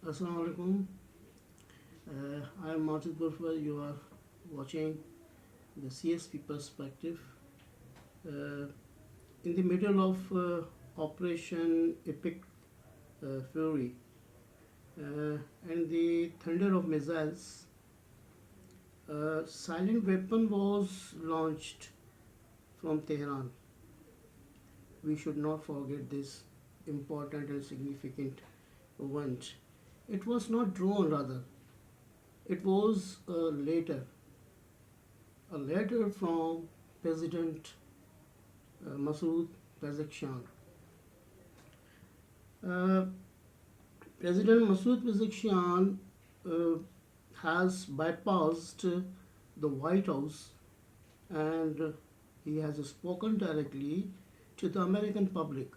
Assalamu alaikum. I am Martin Burfa. You are watching the CSP perspective. In the middle of Operation Epic Fury and the thunder of missiles, a silent weapon was launched from Tehran. We should not forget this important and significant event. It was not drone, rather. It was a letter from President Masoud Pezeshkian. Uh, President Masoud Pezeshkian uh, has bypassed the White House and he has spoken directly to the American public.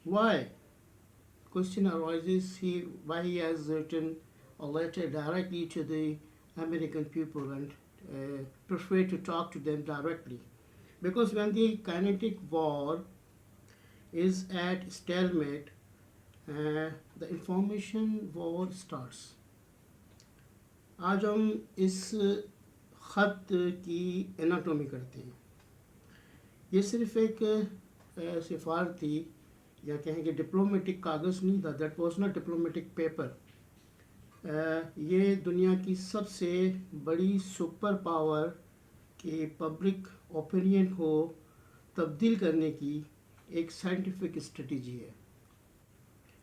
Why? Question arises why he has written a letter directly to the American people and prefer to talk to them directly. Because when the kinetic war is at stalemate, the information war starts. आज हम इस ख़त की anatomy करते हैं. ये सिर्फ एक सिफारती या कहेंगे डिप्लोमेटिक कागज़ नहीं था. That was not diplomatic paper. ये दुनिया की सबसे बड़ी सुपर पावर के पब्लिक ओपिनियन को तब्दील करने की एक साइंटिफिक स्ट्रेटजी है.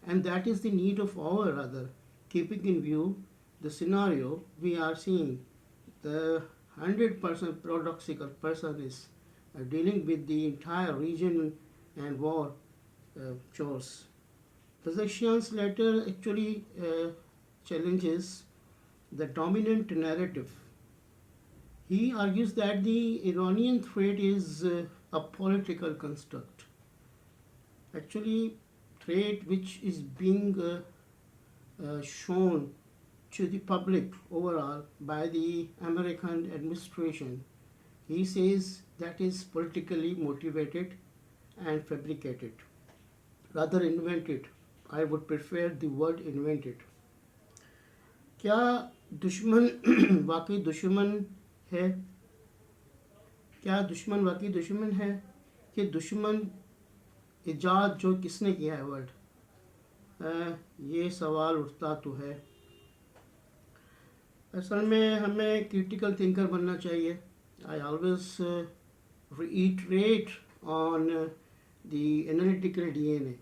And that is the need of our rather, keeping in view the scenario we are seeing. The 100% paradoxical person is dealing with the entire region and war chores. Pezeshkian's letter actually challenges the dominant narrative. He argues that the Iranian threat is a political construct. Actually, threat which is being shown to the public overall by the American administration. He says that is politically motivated and fabricated, rather invented. I would prefer the word invented. क्या दुश्मन वाकई दुश्मन है? क्या दुश्मन वाकई दुश्मन है कि दुश्मन इजाद जो किसने किया है वर्ड? ये सवाल उठता तो है. असल में हमें क्रिटिकल थिंकर बनना चाहिए. I always reiterate on the analytical DNA.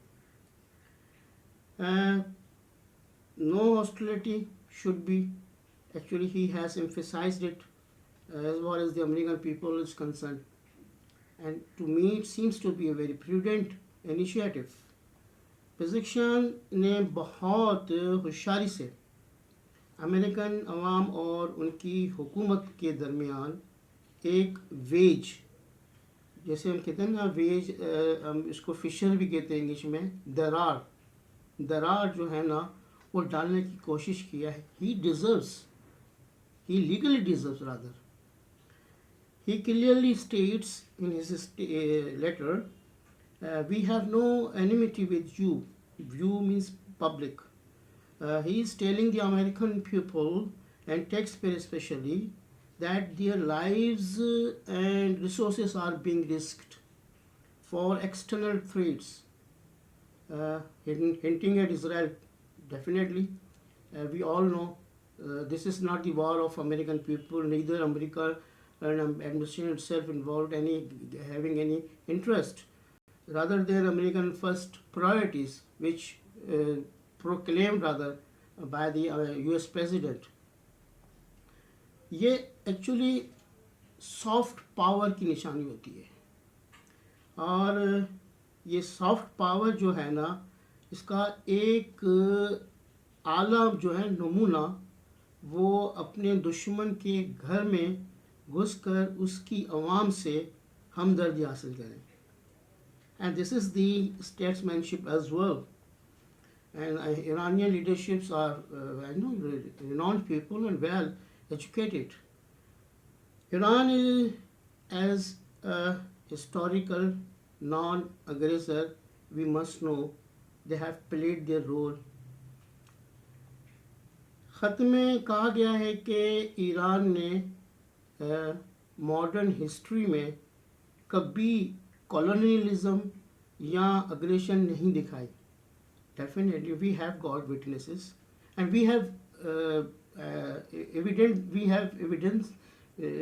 No hostility should be. Actually, he has emphasized it as far as the American people is concerned. And to me, it seems to be a very prudent initiative. Pezeshkian ने बहुत होशियारी से American अवाम और उनकी हुकूमत के दरमियान एक वेज, जैसे हम कहते हैं ना वेज, हम इसको फिशर भी कहते हैं इंग्लिश में, दरार जो है ना वो डालने की कोशिश किया है. He legally deserves rather. He clearly states in his letter, we have no enmity with you. You means public. He is telling the American people and taxpayers especially that their lives and resources are being risked for external threats. Hinting at Israel, definitely. We all know this is not the war of American people. Neither America and administration itself involved having any interest. Rather, their American first priorities, which proclaimed rather by the US president. ये actually soft power की निशानी होती है. और ये soft power जो है ना, इसका एक आला जो है नमूना, वो अपने दुश्मन के घर में घुसकर उसकी आवाम से हमदर्दी हासिल करें. And this is the statesmanship as well. And Iranian leaderships are I know renowned people and well educated. Iran is, as a historical non-aggressor, we must know they have played their role ख़त में कहा गया है कि Iran ने modern history में कभी colonialism या अग्रेशन नहीं दिखाई. Definitely, we have got witnesses, and we have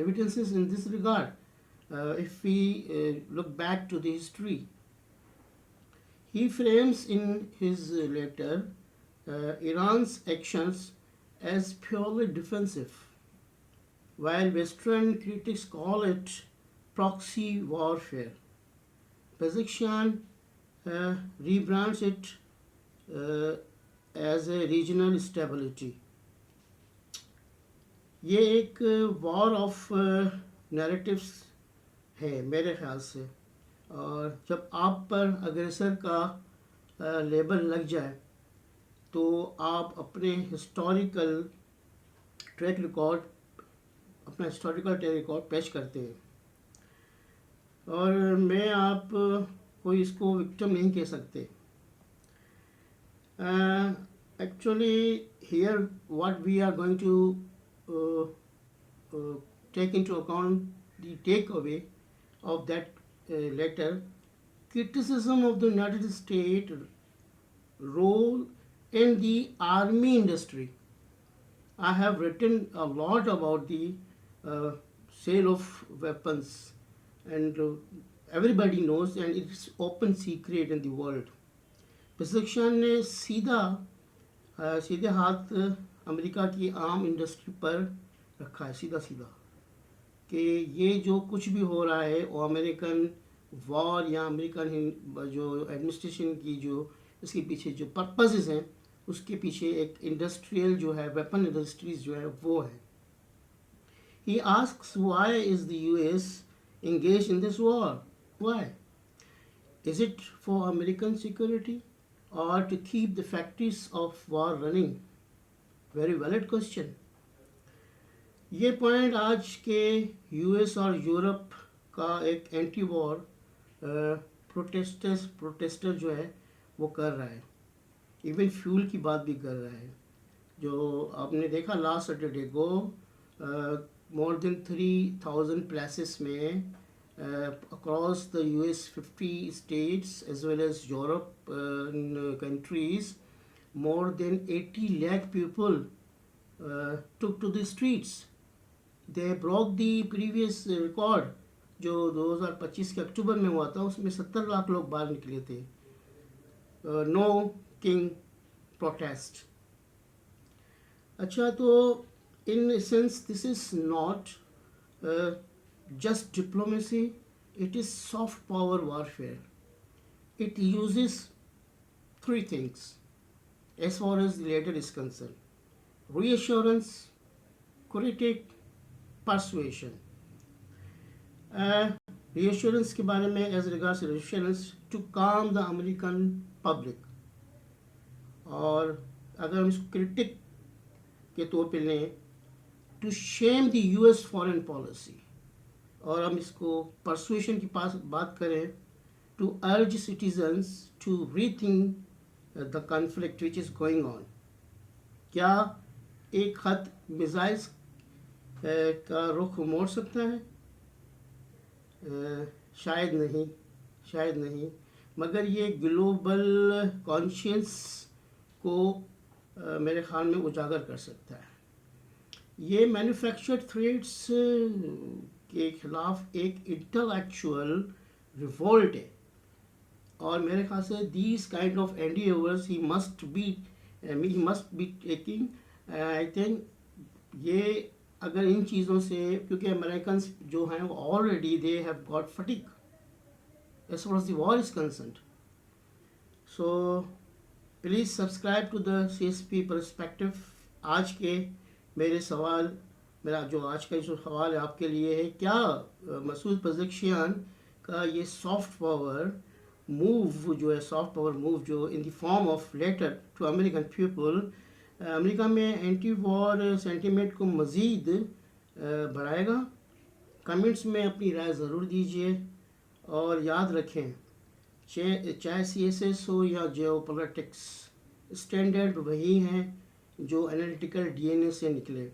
evidences in this regard. If we look back to the history, he frames in his letter Iran's actions as purely defensive, while Western critics call it proxy warfare. Pezeshkian rebrands it as a regional stability. ये एक war of narratives है मेरे ख्याल से, और जब आप पर अग्रेसर का लेबल लग जाए तो आप अपने हिस्टोरिकल ट्रैक रिकॉर्ड पेश करते हैं. और मैं आप कोई इसको विक्टिम नहीं कह सकते. Actually, here what we are going to take into account the takeaway of that letter: criticism of the United States role in the army industry. I have written a lot about the sale of weapons, and everybody knows, and it's open secret in the world. Pezeshkian ने सीधे हाथ America की arm industry पर रखा है, सीधा कि ये जो कुछ भी हो रहा है वो अमेरिकन वॉर या अमेरिकन जो एडमिनिस्ट्रेशन की जो इसके पीछे जो पर्पसेस हैं उसके पीछे एक इंडस्ट्रियल जो है वेपन इंडस्ट्रीज जो है वो है. ही asks why is the US engaged in this war? Why? Is it for American security or to keep the factories of war running? Very valid question. ये पॉइंट आज के यूएस और यूरोप का एक एंटी वॉर प्रोटेस्टर जो है वो कर रहा है. इवन फ्यूल की बात भी कर रहा है. जो आपने देखा लास्ट सैटरडे को more than 3,000 places में across the US 50 states as well as Europe countries, more than 80 lakh people took to the streets. They broke the previous record जो 2025 के अक्टूबर में हुआ था, उसमें 70 लाख लोग बाहर निकले थे. No king protest. अच्छा, तो in a sense this is not just diplomacy, it is soft power warfare. It uses three things as far as the letter is concerned: reassurance, critique, persuasion. Reassurance के बारे में as regards reassurance to calm the American public, और अगर हम इसको critic के तौर पे लें to shame the US foreign policy, और हम इसको persuasion की पास बात करें to urge citizens to rethink the conflict which is going on. क्या एक खत मिसाइल्स का रुख मोड़ सकता है? शायद नहीं, मगर ये ग्लोबल कॉन्शियंस को मेरे ख्याल में उजागर कर सकता है. ये मैन्युफैक्चर्ड थ्रेट्स के खिलाफ एक इंटेलेक्चुअल रिवोल्ट है, और मेरे ख्याल से these kind of endeavours he must be taking. I think ये अगर इन चीज़ों से, क्योंकि अमेरिकन जो हैं वो already they have got fatigue as far as the war is concerned. So please subscribe to the CSP perspective. आज के मेरा जो आज का जो सवाल है आपके लिए है, क्या मसूद पेज़ेश्कियान का ये सॉफ्ट पावर मूव जो in the form of letter to American people America में एंटी वॉर सेंटिमेंट को मज़ीद बढ़ाएगा? कमेंट्स में अपनी राय ज़रूर दीजिए, और याद रखें चाहे CSS हो या जियोपॉलिटिक्स, स्टैंडर्ड वही हैं जो एनालिटिकल डीएनए से निकले।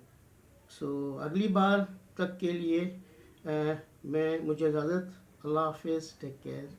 अगली बार तक के लिए मुझे इजाज़त। अल्लाह हाफिज़, टेक केयर।